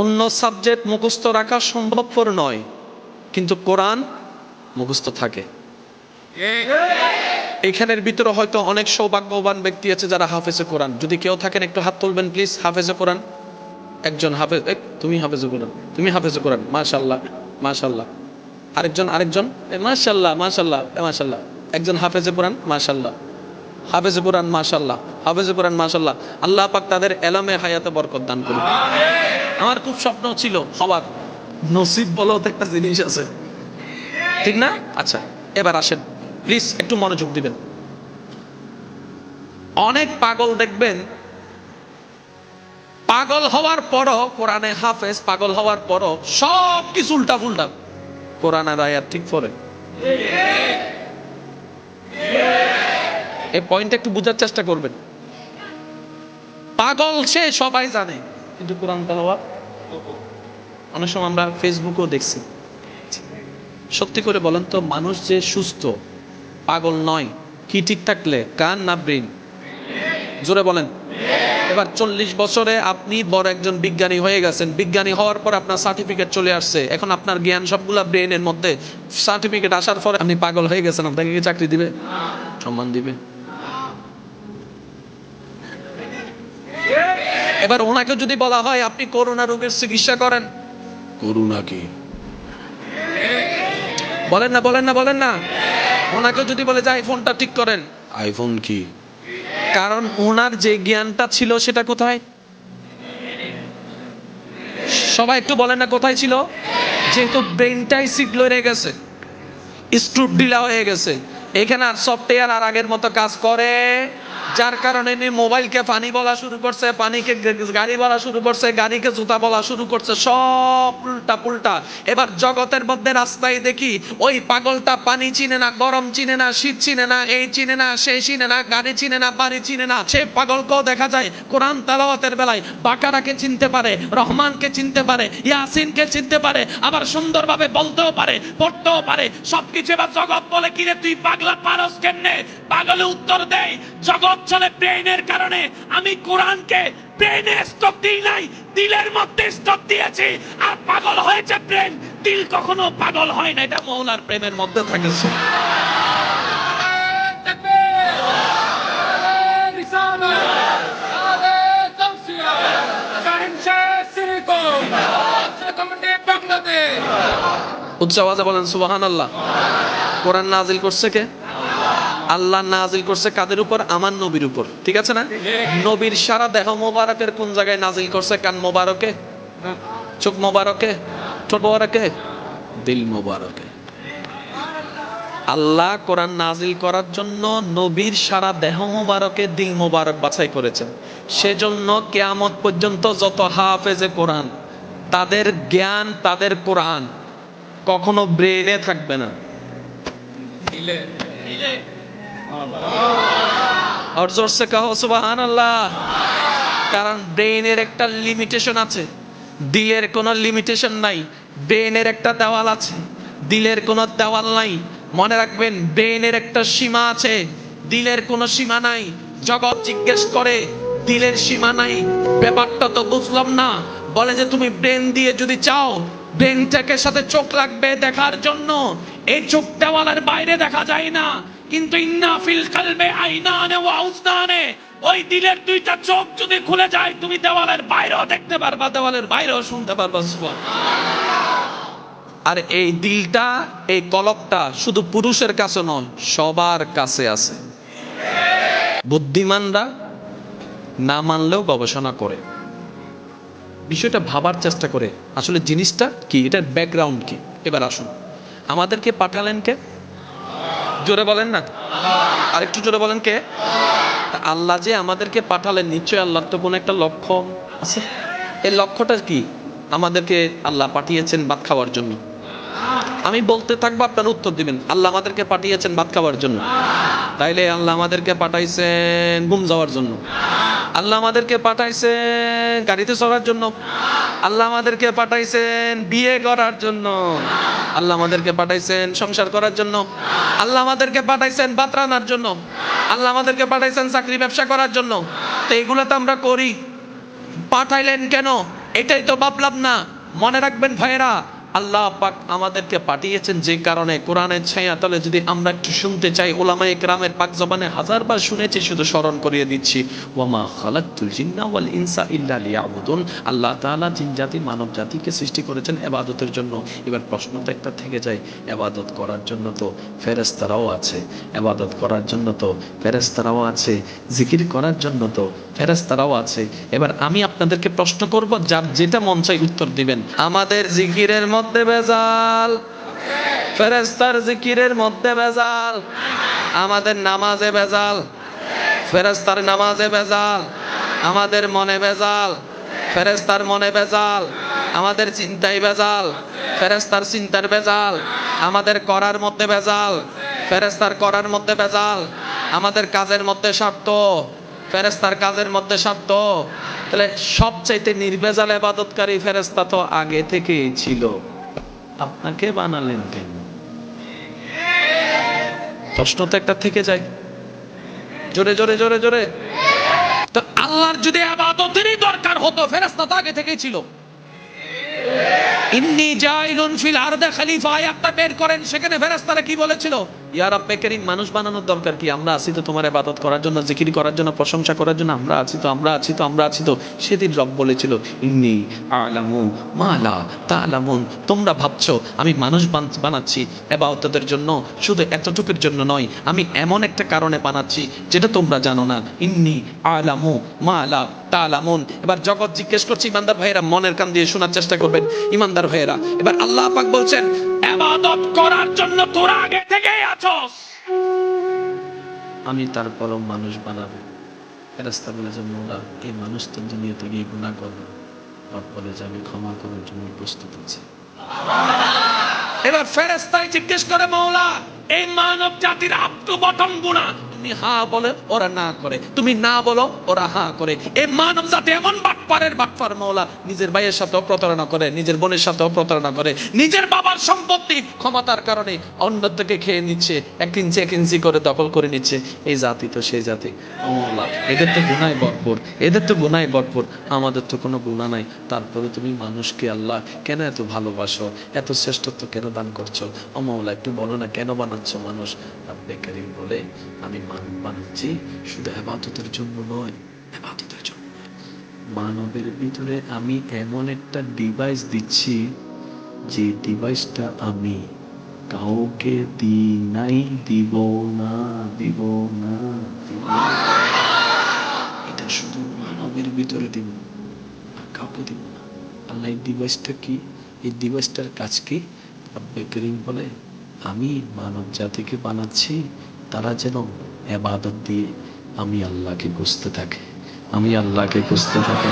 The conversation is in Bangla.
অন্য সাবজেক্ট মুখস্থ রাখা সম্ভবপর নয়, কিন্তু কোরআন মুখস্থ থাকে। এখানের ভিতরে হয়তো অনেক সৌভাগ্যবান ব্যক্তি আছে যারা হাফেজে কোরআন। যদি কেউ থাকেন একটু হাত তুলবেন প্লিজ। হাফেজে কোরআন একজন হাফেজ, তুমি হাফেজে কোরআন, তুমি হাফেজে কোরআন, মাশাআল্লাহ মাশাআল্লাহ। আরেকজন মাশাআল্লাহ মাশাআল্লাহ মাশাআল্লাহ। একজন হাফেজে কোরআন মাশাআল্লাহ, হাফেজে কোরআন মাশাআল্লাহ, হাফেজে কোরআন মাশাআল্লাহ। আল্লাহ পাক তাদের এলামে হায়াতে বরকত দান করুন। আমার খুব স্বপ্ন ছিল হওয়ার, নসিব বলো তো একটা জিনিস আছে, ঠিক না? আচ্ছা, এবার আসেন প্লিজ একটু মনোযোগ দিবেন। অনেক পাগল দেখবেন পাগল হওয়ার পরও কোরআনে হাফেজ, পাগল হওয়ার পরও সব কিছু উল্টা ফুল্টা কোরআনের আয়াত ঠিক পড়ে। এই পয়েন্টটা একটু বোঝার চেষ্টা করবেন। পাগল সে সবাই জানে, কিন্তু কোরআন তেলাওয়াত অনেক সময় আমরা ফেসবুকেও দেখছি। সত্যি করে বলেন তো, মানুষ যে সুস্থ পাগল নয় কি ঠিক থাকলে, কান না ব্রেন? জোরে বলেন। এবার 40 বছরে আপনি বড় একজন বিজ্ঞানী হয়ে গেছেন, বিজ্ঞানী হওয়ার পর আপনার সার্টিফিকেট চলে আসছে, এখন আপনার জ্ঞান সবগুলা ব্রেনের মধ্যে, সার্টিফিকেট আসার পরে আপনি পাগল হয়ে গেছেন, আপনাকে কি চাকরি দিবে, সম্মান দিবে? এবার ওনাকে যদি বলা হয় আপনি করোনা রোগের চিকিৎসা করেন, করোনা কি বলেন না বলেন না বলেন না। ওনাকে যদি বলে যে আইফোনটা ঠিক করেন, আইফোন কি? কারণ ওনার যে জ্ঞানটা ছিল সেটা কোথায়? সবাই একটু বলেন না কোথায় ছিল? যেহেতু ব্রেনটাই সিগল হয়ে গেছে, স্ক্রু ঢিলা হয়ে গেছে, এখানে আর সফটওয়্যার আর আগের মতো কাজ করে, যার কারণে মোবাইলকে পানি বলা শুরু করছে, পানিকে গাড়ি বলা শুরু করছে, গাড়িকে জুতা বলা শুরু করছে, সব উল্টা পুল্টা। এবার জগতের মধ্যে রাস্তায় দেখি ওই পাগলটা পানি চিনে না, গরম চিনে না, শীত চিনে না, এই চিনে না, সেই চিনে না, গাড়ি চিনে না, বাড়ি চিনে না। সে পাগলকেও দেখা যায় কোরআন তেলাওয়াতের বেলায় বাকারাকে চিনতে পারে, রহমানকে চিনতে পারে, ইয়াসিনকে চিনতে পারে, আবার সুন্দরভাবে বলতেও পারে, পড়তেও পারে, সবকিছু। এবার জগৎ বলে কিরে তুই পাগলা পারস কেমনে? পাগলে উত্তর দেয় জগৎ চলে ব্রেনের কারণে, আমি কোরআনকে ব্রেনে স্টক দিই নাই, দিলের মধ্যে স্টক দিয়েছি। আর পাগল হয়েছে ব্রেন, দিল কখনো পাগল হয় না, এটা মওলার প্রেমের মধ্যে থাকেছে। উচ্চ আওয়াজে বলেন সুবহানাল্লাহ। কোরআন নাজিল করছে কে? আল্লাহ নাজিল করছে কাদের উপর? আমার নবীর উপর, ঠিক আছে না? নবীর সারা দেহ মোবারকের কোন জায়গায় নাজিল করছে? কান মোবারকে, চোখ মোবারকে, ঠোঁট মোবারকে, দিল মোবারকে। আল্লাহ কোরআন নাজিল করার জন্য নবীর সারা দেহ মোবারকে, দিল মোবারক বাছাই করেছেন। সেজন্য কিয়ামত পর্যন্ত যত হাফেজে কোরআন, তাদের জ্ঞান, তাদের কোরআন কখনো ব্রেনে থাকবে না, और जोर से कहो सुबहान अल्लाह। কারণ ব্রেনের একটা লিমিটেশন আছে, দিলের কোনো লিমিটেশন নাই। ব্রেনের একটা দেওয়াল আছে, দিলের কোনো দেওয়াল নাই। মনে রাখবেন, ব্রেনের একটা সীমা আছে, দিলের কোনো সীমা নাই। জগৎ জিজ্ঞেস করে দিলের সীমা নাই, ব্যাপারটা তো বুঝলাম না। বলে যে তুমি ব্রেন দিয়ে যদি চাও, ব্রেনটাকে সাথে চোখ লাগবে দেখার জন্য, এই চোখ দেওয়ালের বাইরে দেখা যায় না, কিন্তু ইন্না ফিল কলবে আইনানে ওয়া উজনানে, ওই দিলের দুইটা চোখ যদি খুলে যায় তুমি দেওয়ালের বাইরেও দেখতে পারবা, দেওয়ালের বাইরেও শুনতে পারবা। আর এই দিলটা, এই কলবটা শুধু পুরুষের কাছে নয়, সবার কাছে আছে। বুদ্ধিমানরা না মানলেও গবেষণা করে, বিষয়টা ভাবার চেষ্টা করে আসলে জিনিসটা কি, এটার ব্যাকগ্রাউন্ড কি। এবার আসুন, আমাদেরকে পাঠালেন কে? জোরে বলেন না, আরেকটু জোরে বলেন কে? আল্লাহ যে আমাদেরকে পাঠালেন, নিশ্চয়ই আল্লাহর তো কোনো একটা লক্ষ্য আছে। এই লক্ষ্যটা কি? আমাদেরকে আল্লাহ পাঠিয়েছেন ভাত খাওয়ার জন্য। আমি বলতে থাকবো, আপনার উত্তর দিবেন। আল্লাহ আমাদেরকে পাঠিয়েছেন ভাত খাওয়ার জন্য, তাইলে আল্লাহ আমাদেরকে পাঠাইছেন ঘুম যাওয়ার জন্য? আল্লাহ আমাদেরকে পাঠাইছেন গাড়িতে চড়ার জন্য? আল্লাহ আমাদেরকে পাঠাইছেন বিয়ে করার জন্য? আল্লাহ আমাদেরকে পাঠাইছেন সংসার করার জন্য? আল্লাহ আমাদেরকে পাঠাইছেন ভাত রান্নার জন্য? আল্লাহ আমাদেরকে পাঠাইছেন চাকরি ব্যবসা করার জন্য? তো এগুলো তো আমরা করি। পাঠাইলেন কেন? এটাই তো ভাবলাম না। মনে রাখবেন ভাইয়েরা, আল্লাহ পাক আমাদেরকে পাঠিয়েছেন যে কারণে, কোরআনের ছায়া তলে যদি আমরা একটু শুনতে চাই, ওলামায়ে কেরামের পাক জবানে হাজারবার শুনেছি, শুধু স্মরণ করিয়ে দিচ্ছি। ওয়ামা খালাকতুল জিন্না ওয়াল ইনসা ইল্লা লিয়াবুদুন। আল্লাহ তাআলা জিন জাতি মানব জাতিকে সৃষ্টি করেছেন ইবাদতের জন্য। এবার প্রশ্নটা একটা থেকে যায়, ইবাদত করার জন্য তো ফেরেশতারাও আছে, ইবাদত করার জন্য তো ফেরেশতারাও আছে, জিকির করার জন্য তো ফেরেশতারাও আছে। এবার আমি আপনাদেরকে প্রশ্ন করব, যার যেটা মন চাই উত্তর দিবেন। আমাদের জিকিরের মধ্যে ভেজাল, ফেরেশতার জিকিরের মধ্যে ভেজাল, আমাদের নামাজে ভেজাল, ফেরেশতার নামাজে ভেজাল, আমাদের মনে ভেজাল, ফেরেশতার মনে ভেজাল, আমাদের চিন্তায় ভেজাল, ফেরেশতার চিন্তার ভেজাল, আমাদের করার মধ্যে ভেজাল, ফেরেশতার করার মধ্যে ভেজাল, আমাদের কাজের মধ্যে স্বার্থ, ফেরেশতার কাজের মধ্যে স্বার্থ। তাহলে সবচাইতে নির্ভেজাল ইবাদতকারী ফেরেশতা তো আগে থেকেই ছিল, আপনাকে বানালেন কেন? প্রশ্ন তো একটা থেকে যায়। জোরে জোরে জোরে জোরে। তো আল্লাহর যদি ইবাদতেরই দরকার হতো, ফেরেশতা তো আগে থেকেই ছিল। ইন্নী জাইলুন ফিল আরদি খলিফা আয়াতটা বের করেন, সেখানে ফেরেশতারা কি বলেছিল? ইয়া রাব্বে কারীম, মানুষ বানানোর দরকার কি? আমরা আছি তো তোমার ইবাদত করার জন্য, জিকির করার জন্য, প্রশংসা করার জন্য। আমরা আছি তো, আমরা আছি তো, আমরা আছি তো। সেদিন রব বলেছিল, ইন্নী আ'লামু মা লা তা'লামুন। তোমরা ভাবছো আমি মানুষ বানাচ্ছি ইবাদতের জন্য, শুধু এতটুকুর জন্য নয়, আমি এমন একটা কারণে বানাচ্ছি যেটা তোমরা জানো না। ইন্নী আ'লামু মা লা তা'লামুন। এবার জগৎ জিজ্ঞেস করছে, ইমানদার ভাইয়েরা মনের কান দিয়ে শোনার চেষ্টা করবেন। ইমানদার ভাইয়েরা, এবার আল্লাহ পাক বলছেন, ইবাদত করার জন্য তোরা আগে থেকেই আছস, আমি তারপরও মানুষ বানাবো। ফেরেশতা বলে যে, মওলা এই মানুষ তো দুনিয়াতে গিয়ে গুনাহ করবে। রব বলে যে, আমি ক্ষমা করার জন্য প্রস্তুত আছি। এবার ফেরেশতাই জিজ্ঞেস করে, মওলা এই মানব জাতির আপ টু বটম গুনাহ, তুমি হ্যাঁ বলে ওরা না করে, তুমি না বলো ওরা হ্যাঁ করে। এই মানব জাতি এমন বাটপারের বাটপার মওলা, নিজের ভাইয়ের সাথেও প্রতারণা করে, নিজের বোনের সাথেও প্রতারণা করে, নিজের বাবার সম্পত্তি ক্ষমতার কারণে অন্য থেকে খেয়ে নিচ্ছে, এক ইঞ্চি করে দখল করে নিচ্ছে। এই জাতি তো সেই জাতি। ও মওলা, এদের তো গুনায় ভরপুর, এদের তো গুনায় ভরপুর, আমাদের তো কোনো গুনাহ নাই। তারপরে তুমি মানুষকে আল্লাহ কেন এত ভালোবাসো, এত শ্রেষ্ঠত্ব কেন দান করছো? ও মওলা, একটু বলো না কেন বানাচ্ছ মানুষ? রব্বে কারীম বলে, আমি মানব বানাচ্ছি শুধু ইবাদতের জন্য নয়, ইবাদতের জন্য নয়, মানবের ভিতরে আমি এমন একটা ডিভাইস দিচ্ছি, যে ডিভাইসটা আমি কাউকে দিই নাই, দিব না, দিব না, দিব না। এটা শুধু মানবের ভিতরে দিব, আর কাউকে দিব না। আল্লাহ এই ডিভাইসটা কি? এই ডিভাইসটার কাজ কি? রব্বে কারীম বলে, আমি মানব জাতিকে বানাচ্ছি তারা যেন ইবাদত দিয়ে আমি আল্লাহকে খুঁজতে থাকে, আমি আল্লাহকে খুঁজতে থাকে।